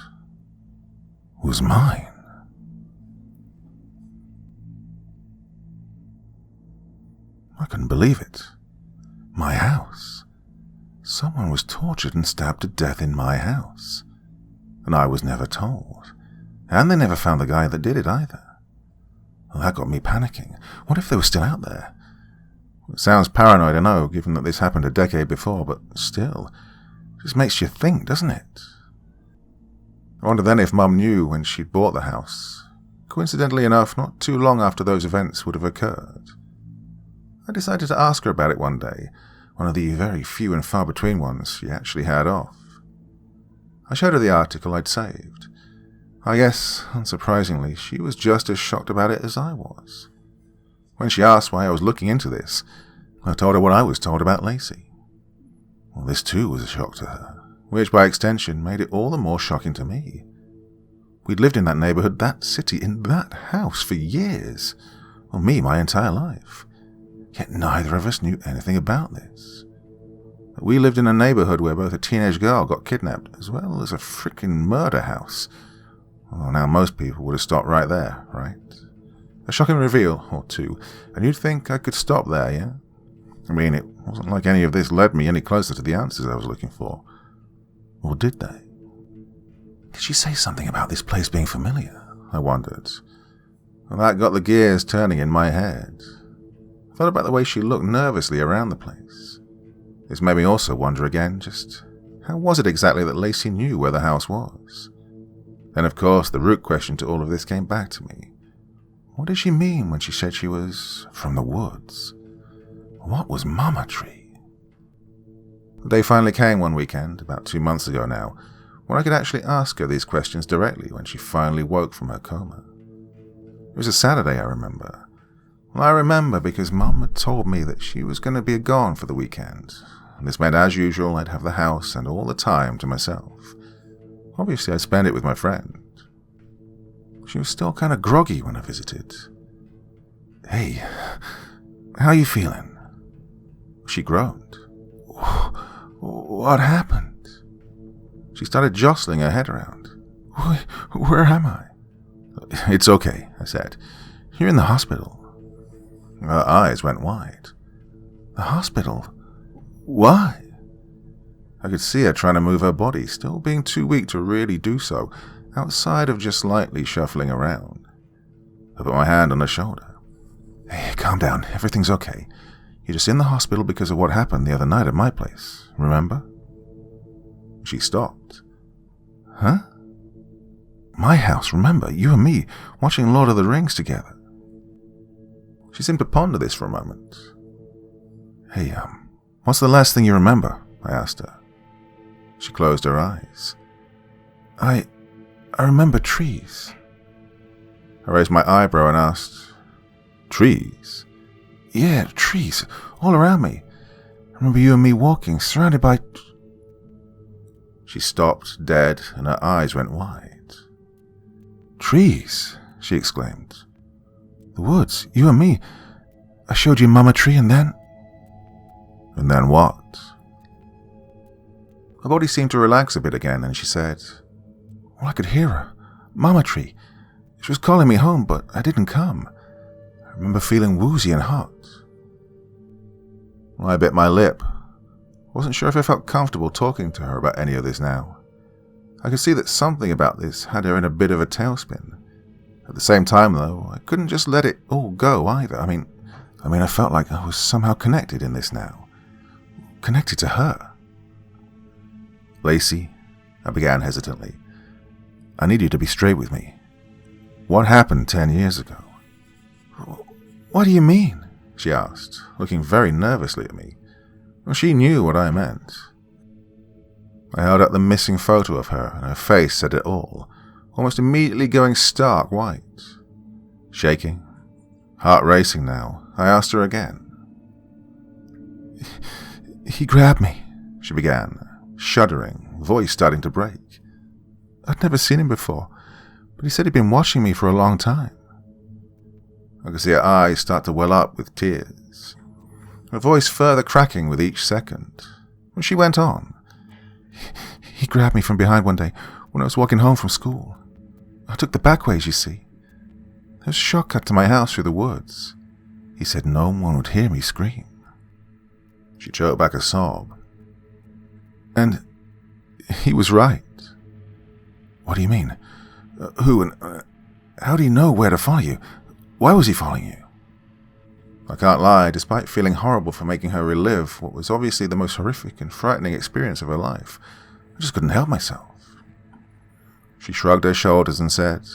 was mine. I couldn't believe it. My house. Someone was tortured and stabbed to death in my house. And I was never told. And they never found the guy that did it either. Well, that got me panicking. What if they were still out there? It sounds paranoid, I know, given that this happened a decade before, but still, it just makes you think, doesn't it? I wonder then if Mum knew when she'd bought the house. Coincidentally enough, not too long after those events would have occurred. I decided to ask her about it one day, one of the very few and far between ones she actually had off. I showed her the article I'd saved. I guess, unsurprisingly, she was just as shocked about it as I was. When she asked why I was looking into this, I told her what I was told about Lacie. Well, this too was a shock to her, which by extension made it all the more shocking to me. We'd lived in that neighborhood, that city, in that house for years. Well, me, my entire life. Yet neither of us knew anything about this. We lived in a neighborhood where both a teenage girl got kidnapped, as well as a freaking murder house. Well, now most people would have stopped right there, right? A shocking reveal, or two, and you'd think I could stop there, yeah? I mean, it wasn't like any of this led me any closer to the answers I was looking for. Or did they? Did she say something about this place being familiar? I wondered. Well, that got the gears turning in my head. I thought about the way she looked nervously around the place. This made me also wonder again, just how was it exactly that Lacie knew where the house was? Then, of course, the root question to all of this came back to me. What did she mean when she said she was from the woods? What was Mama Tree? The day finally came one weekend, about 2 months ago now, when I could actually ask her these questions directly when she finally woke from her coma. It was a Saturday, I remember. Well, I remember because Mum had told me that she was going to be gone for the weekend, and this meant, as usual, I'd have the house and all the time to myself. Obviously, I'd spend it with my friend. She was still kind of groggy when I visited. "Hey, how you feeling?" She groaned. "What happened?" She started jostling her head around. Where am I?" "It's okay," I said. "You're in the hospital." Her eyes went wide. "The hospital? Why?" I could see her trying to move her body, still being too weak to really do so, outside of just lightly shuffling around. I put my hand on her shoulder. "Hey, calm down. Everything's okay. You're just in the hospital because of what happened the other night at my place, remember?" She stopped. "Huh?" "My house, remember? You and me, watching Lord of the Rings together." She seemed to ponder this for a moment. "Hey, what's the last thing you remember?" I asked her. She closed her eyes. I remember trees." I raised my eyebrow and asked, "Trees?" "Yeah, trees, all around me. I remember you and me walking, surrounded by..." She stopped dead and her eyes went wide. "Trees," she exclaimed. "The woods, you and me. I showed you Mama Tree and then..." "And then what?" Her body seemed to relax a bit again, and she said, "Well, I could hear her. Mama Tree. She was calling me home, but I didn't come. I remember feeling woozy and hot." Well, I bit my lip. Wasn't sure if I felt comfortable talking to her about any of this now. I could see that something about this had her in a bit of a tailspin. At the same time, though, I couldn't just let it all go either. I mean, I felt like I was somehow connected in this now. Connected to her. Lacie, I began hesitantly, I need you to be straight with me. What happened 10 years ago? What do you mean? She asked, looking very nervously at me. Well, she knew what I meant. I held up the missing photo of her, and her face said it all, almost immediately going stark white. Shaking, heart racing now, I asked her again. He grabbed me, she began, shuddering, voice starting to break. I'd never seen him before, but he said he'd been watching me for a long time. I could see her eyes start to well up with tears, her voice further cracking with each second. She went on. He grabbed me from behind one day when I was walking home from school. I took the back ways, you see. There was a shortcut to my house through the woods. He said no one would hear me scream. She choked back a sob. And he was right. What do you mean? Who and how do you know where to follow you? Why was he following you? I can't lie, despite feeling horrible for making her relive what was obviously the most horrific and frightening experience of her life, I just couldn't help myself. She shrugged her shoulders and said,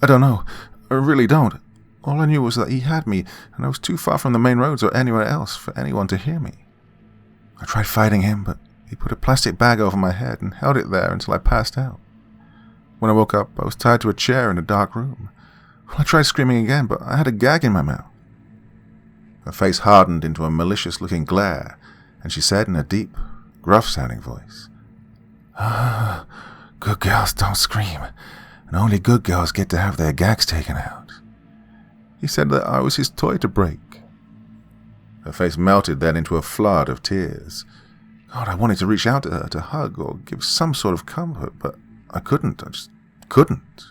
I don't know. I really don't. All I knew was that he had me, and I was too far from the main roads or anywhere else for anyone to hear me. I tried fighting him, but he put a plastic bag over my head and held it there until I passed out. When I woke up, I was tied to a chair in a dark room. I tried screaming again, but I had a gag in my mouth. Her face hardened into a malicious-looking glare, and she said in a deep, gruff-sounding voice, good girls don't scream, and only good girls get to have their gags taken out. He said that I was his toy to break. Her face melted then into a flood of tears. God, I wanted to reach out to her, to hug, or give some sort of comfort, but I couldn't. I just couldn't.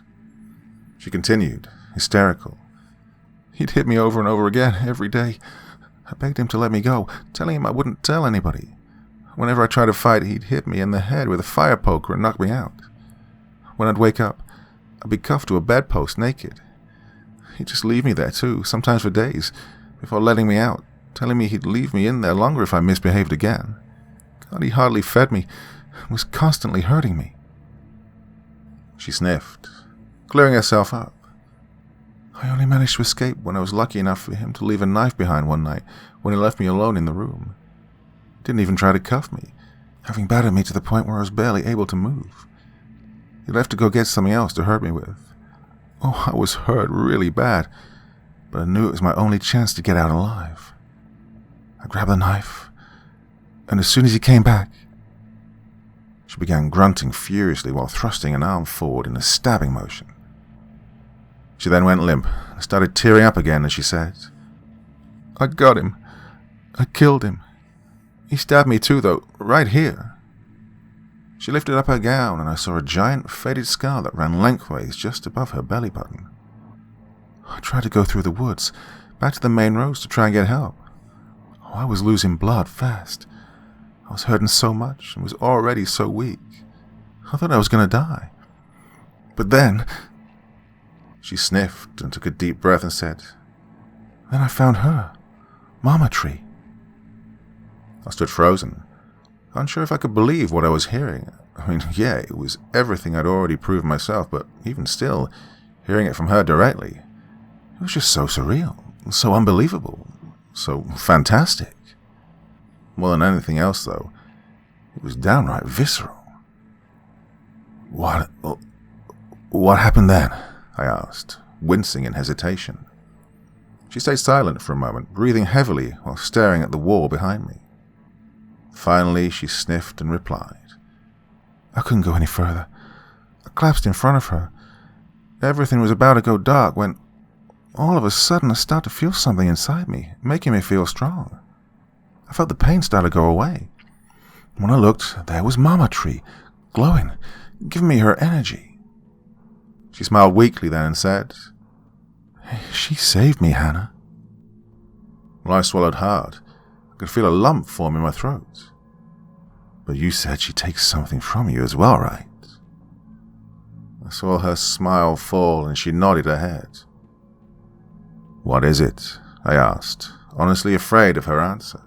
She continued, hysterical. He'd hit me over and over again, every day. I begged him to let me go, telling him I wouldn't tell anybody. Whenever I tried to fight, he'd hit me in the head with a fire poker and knock me out. When I'd wake up, I'd be cuffed to a bedpost naked. He'd just leave me there too, sometimes for days, before letting me out, telling me he'd leave me in there longer if I misbehaved again. God, he hardly fed me, was constantly hurting me. She sniffed, clearing herself up. I only managed to escape when I was lucky enough for him to leave a knife behind one night when he left me alone in the room. He didn't even try to cuff me, having battered me to the point where I was barely able to move. He left to go get something else to hurt me with. Oh, I was hurt really bad, but I knew it was my only chance to get out alive. I grabbed the knife, and as soon as he came back, she began grunting furiously while thrusting an arm forward in a stabbing motion. She then went limp and started tearing up again as she said, I got him. I killed him. He stabbed me too, though, right here. She lifted up her gown and I saw a giant faded scar that ran lengthways just above her belly button. I tried to go through the woods, back to the main roads to try and get help. Oh, I was losing blood fast. I was hurting so much and was already so weak. I thought I was going to die. But then... She sniffed and took a deep breath and said, Then I found her, Mama Tree. I stood frozen, unsure if I could believe what I was hearing. I mean, yeah, it was everything I'd already proved myself, but even still, hearing it from her directly, it was just so surreal, so unbelievable, so fantastic. More than anything else, though, it was downright visceral. What happened then? I asked, wincing in hesitation. She stayed silent for a moment, breathing heavily while staring at the wall behind me. Finally, she sniffed and replied, I couldn't go any further. I collapsed in front of her. Everything was about to go dark when, all of a sudden, I started to feel something inside me, making me feel strong. I felt the pain start to go away. When I looked, there was Mama Tree, glowing, giving me her energy. She smiled weakly then and said, She saved me, Hannah. Well, I swallowed hard. I could feel a lump form in my throat. But you said she takes something from you as well, right? I saw her smile fall and she nodded her head. "What is it?" I asked, honestly afraid of her answer.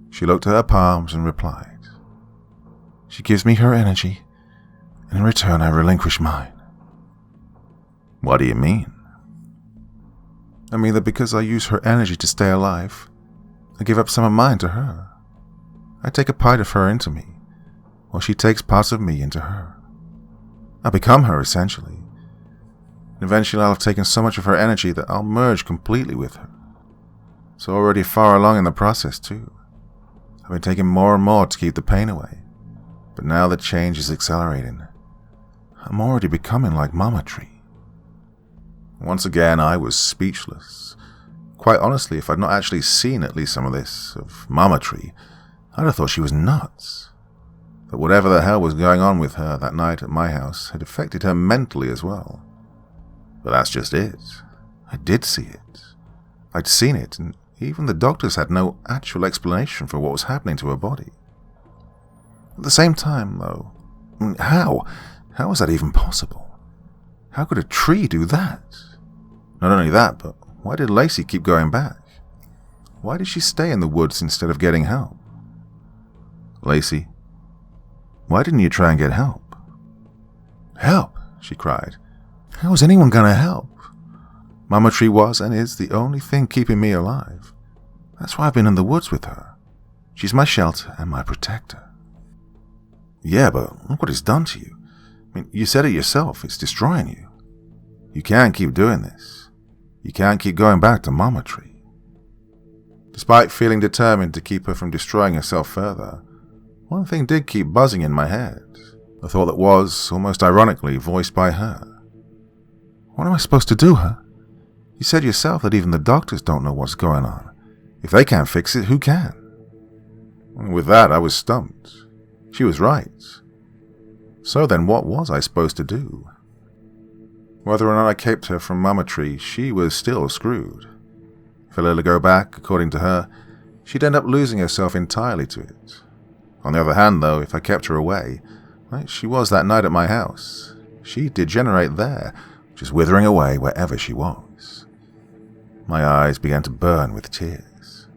She looked at her palms and replied, "She gives me her energy, and in return I relinquish mine." "What do you mean?" "I mean that because I use her energy to stay alive, I give up some of mine to her. I take a part of her into me, while she takes parts of me into her. I become her, essentially. And eventually I'll have taken so much of her energy that I'll merge completely with her. So already far along in the process, too. I've been taking more and more to keep the pain away, but now the change is accelerating. I'm already becoming like Mama Tree." Once again, I was speechless. Quite honestly, if I'd not actually seen at least some of this, of Mama Tree, I'd have thought she was nuts. That whatever the hell was going on with her that night at my house had affected her mentally as well. But that's just it. I did see it. I'd seen it, and even the doctors had no actual explanation for what was happening to her body. At the same time, though, how? How was that even possible? How could a tree do that? Not only that, but why did Lacie keep going back? Why did she stay in the woods instead of getting help? "Lacie, why didn't you try and get help?" "Help?" she cried. "How is anyone gonna help? Mama Tree was and is the only thing keeping me alive. That's why I've been in the woods with her. She's my shelter and my protector." "Yeah, but look what it's done to you. I mean, you said it yourself, it's destroying you. You can't keep doing this. You can't keep going back to Mama Tree." Despite feeling determined to keep her from destroying herself further, one thing did keep buzzing in my head, a thought that was, almost ironically, voiced by her. "What am I supposed to do, huh? You said yourself that even the doctors don't know what's going on. If they can't fix it, who can?" With that, I was stumped. She was right. So then, what was I supposed to do? Whether or not I kept her from Mama Tree, she was still screwed. If I let her go back, according to her, she'd end up losing herself entirely to it. On the other hand, though, if I kept her away, like she was that night at my house, she'd degenerate there, just withering away wherever she was. My eyes began to burn with tears.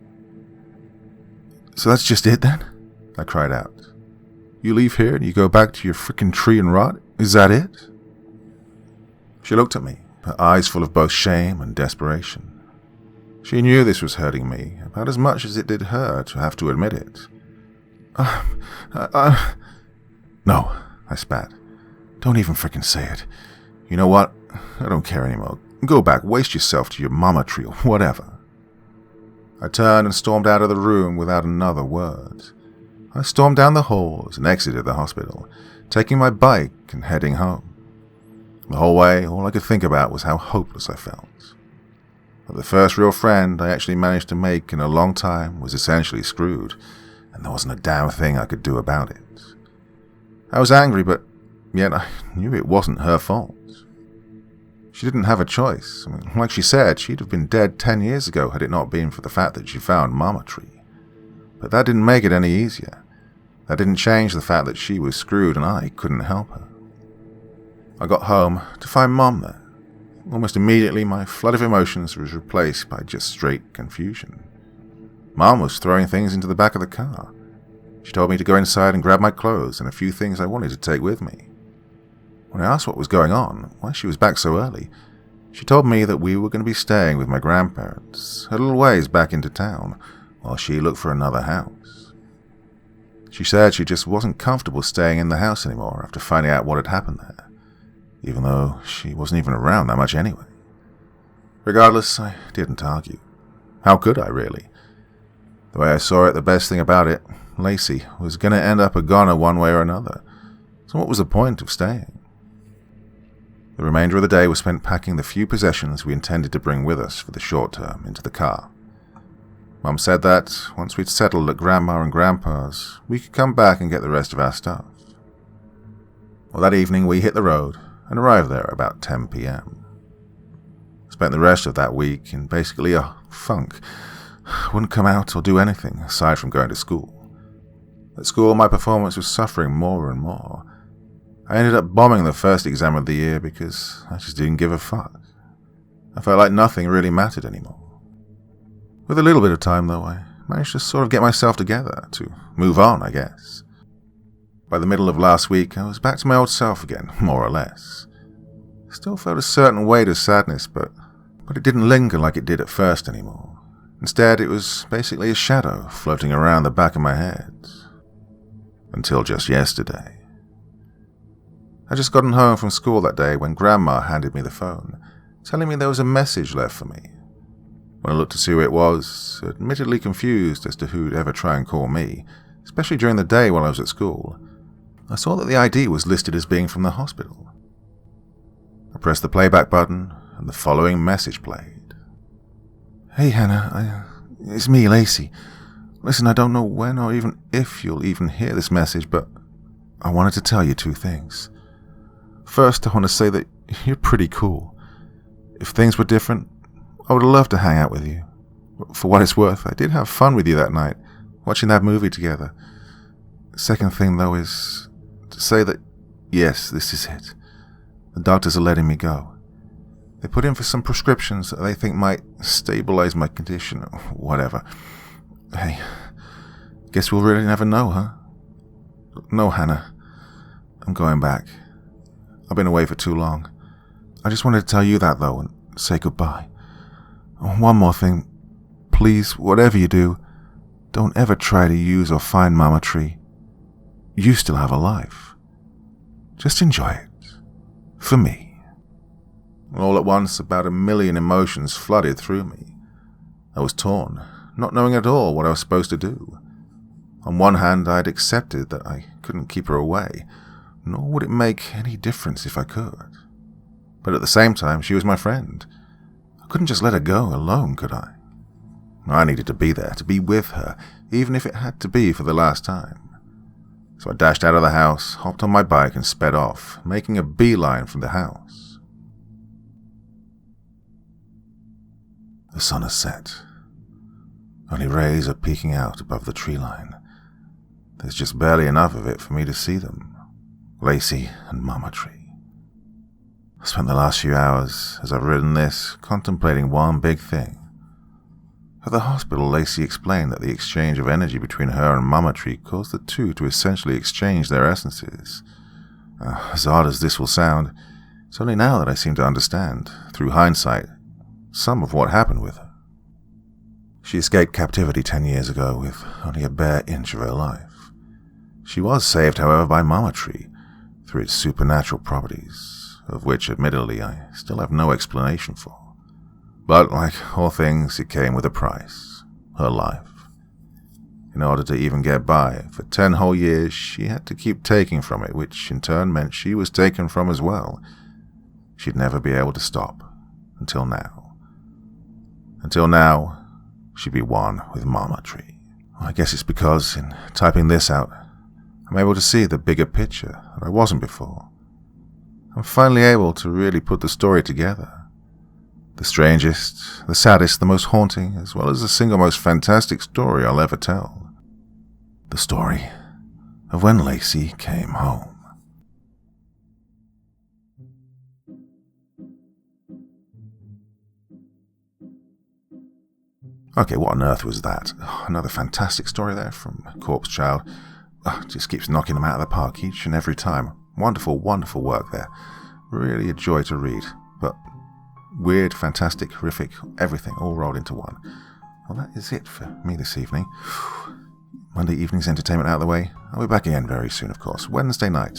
"So that's just it, then?" I cried out. "You leave here and you go back to your frickin' tree and rot? Is that it?" She looked at me, her eyes full of both shame and desperation. She knew this was hurting me, about as much as it did her to have to admit it. No, I spat. "Don't even frickin' say it. You know what? I don't care anymore. Go back, waste yourself to your Mama Tree or whatever." I turned and stormed out of the room without another word. I stormed down the halls and exited the hospital, taking my bike and heading home. The whole way, all I could think about was how hopeless I felt. That the first real friend I actually managed to make in a long time was essentially screwed, and there wasn't a damn thing I could do about it. I was angry, but yet I knew it wasn't her fault. She didn't have a choice. I mean, like she said, she'd have been dead 10 years ago had it not been for the fact that she found Mama Tree. But that didn't make it any easier. That didn't change the fact that she was screwed and I couldn't help her. I got home to find Mom there. Almost immediately, my flood of emotions was replaced by just straight confusion. Mom was throwing things into the back of the car. She told me to go inside and grab my clothes and a few things I wanted to take with me. When I asked what was going on, why she was back so early, she told me that we were going to be staying with my grandparents a little ways back into town while she looked for another house. She said she just wasn't comfortable staying in the house anymore after finding out what had happened there, even though she wasn't even around that much anyway. Regardless, I didn't argue. How could I, really? The way I saw it, the best thing about it, Lacie, was going to end up a goner one way or another. So what was the point of staying? The remainder of the day was spent packing the few possessions we intended to bring with us for the short term into the car. Mum said that, once we'd settled at Grandma and Grandpa's, we could come back and get the rest of our stuff. Well, that evening we hit the road and arrived there about 10 p.m. Spent the rest of that week in basically a funk. Wouldn't come out or do anything aside from going to school. At school, my performance was suffering more and more. I ended up bombing the first exam of the year because I just didn't give a fuck. I felt like nothing really mattered anymore. With a little bit of time, though, I managed to sort of get myself together, to move on, I guess. By the middle of last week, I was back to my old self again, more or less. Still felt a certain weight of sadness, but it didn't linger like it did at first anymore. Instead, it was basically a shadow floating around the back of my head. Until just yesterday. I'd just gotten home from school that day when Grandma handed me the phone, telling me there was a message left for me. When I looked to see who it was, admittedly confused as to who'd ever try and call me, especially during the day while I was at school, I saw that the ID was listed as being from the hospital. I pressed the playback button, and the following message played. Hey Hannah, it's me, Lacie. Listen, I don't know when or even if you'll even hear this message, but I wanted to tell you two things. First, I want to say that you're pretty cool. If things were different, I would have loved to hang out with you. For what it's worth, I did have fun with you that night, watching that movie together. The second thing, though, is to say that, yes, this is it. The doctors are letting me go. They put in for some prescriptions that they think might stabilize my condition or whatever. Hey, guess we'll really never know, huh? No, Hannah. I'm going back. I've been away for too long. I just wanted to tell you that, though, and say goodbye. One more thing. Please, whatever you do, don't ever try to use or find Mama Tree. You still have a life. Just enjoy it. For me. All at once, about 1,000,000 emotions flooded through me. I was torn, not knowing at all what I was supposed to do. On one hand, I had accepted that I couldn't keep her away, nor would it make any difference if I could. But at the same time, she was my friend. I couldn't just let her go alone, could I? I needed to be there, to be with her, even if it had to be for the last time. So I dashed out of the house, hopped on my bike and sped off, making a beeline from the house. The sun has set. Only rays are peeking out above the tree line. There's just barely enough of it for me to see them. Lacie and Mama Tree. I spent the last few hours, as I've written this, contemplating one big thing. At the hospital, Lacie explained that the exchange of energy between her and Mama Tree caused the two to essentially exchange their essences. As odd as this will sound, it's only now that I seem to understand, through hindsight, some of what happened with her. She escaped captivity 10 years ago with only a bare inch of her life. She was saved, however, by Mama Tree, through its supernatural properties, of which, admittedly, I still have no explanation for. But, like all things, it came with a price, her life. In order to even get by, for 10 whole years, she had to keep taking from it, which in turn meant she was taken from as well. She'd never be able to stop, until now. Until now, she'd be one with Mama Tree. I guess it's because, in typing this out, I'm able to see the bigger picture that I wasn't before. I'm finally able to really put the story together. The strangest, the saddest, the most haunting, as well as the single most fantastic story I'll ever tell. The story of when Lacie came home. Okay, what on earth was that? Another fantastic story there from Corpse Child. Just keeps knocking them out of the park each and every time. Wonderful, wonderful work there. Really a joy to read. But weird, fantastic, horrific, everything all rolled into one. Well, that is it for me this evening. Monday evening's entertainment out of the way. I'll be back again very soon, of course. Wednesday night.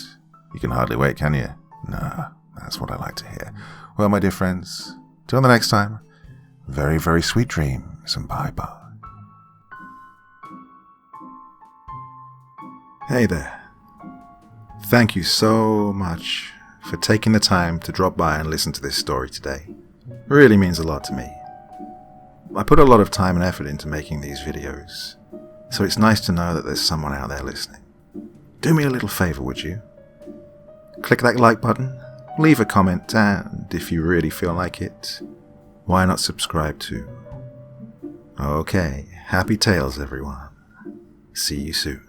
You can hardly wait, can you? Nah, that's what I like to hear. Well, my dear friends, till the next time, very, very sweet dreams and bye-bye. Hey there. Thank you so much for taking the time to drop by and listen to this story today. It really means a lot to me. I put a lot of time and effort into making these videos, so it's nice to know that there's someone out there listening. Do me a little favor, would you? Click that like button, leave a comment, and if you really feel like it, why not subscribe too? Okay, happy tales everyone. See you soon.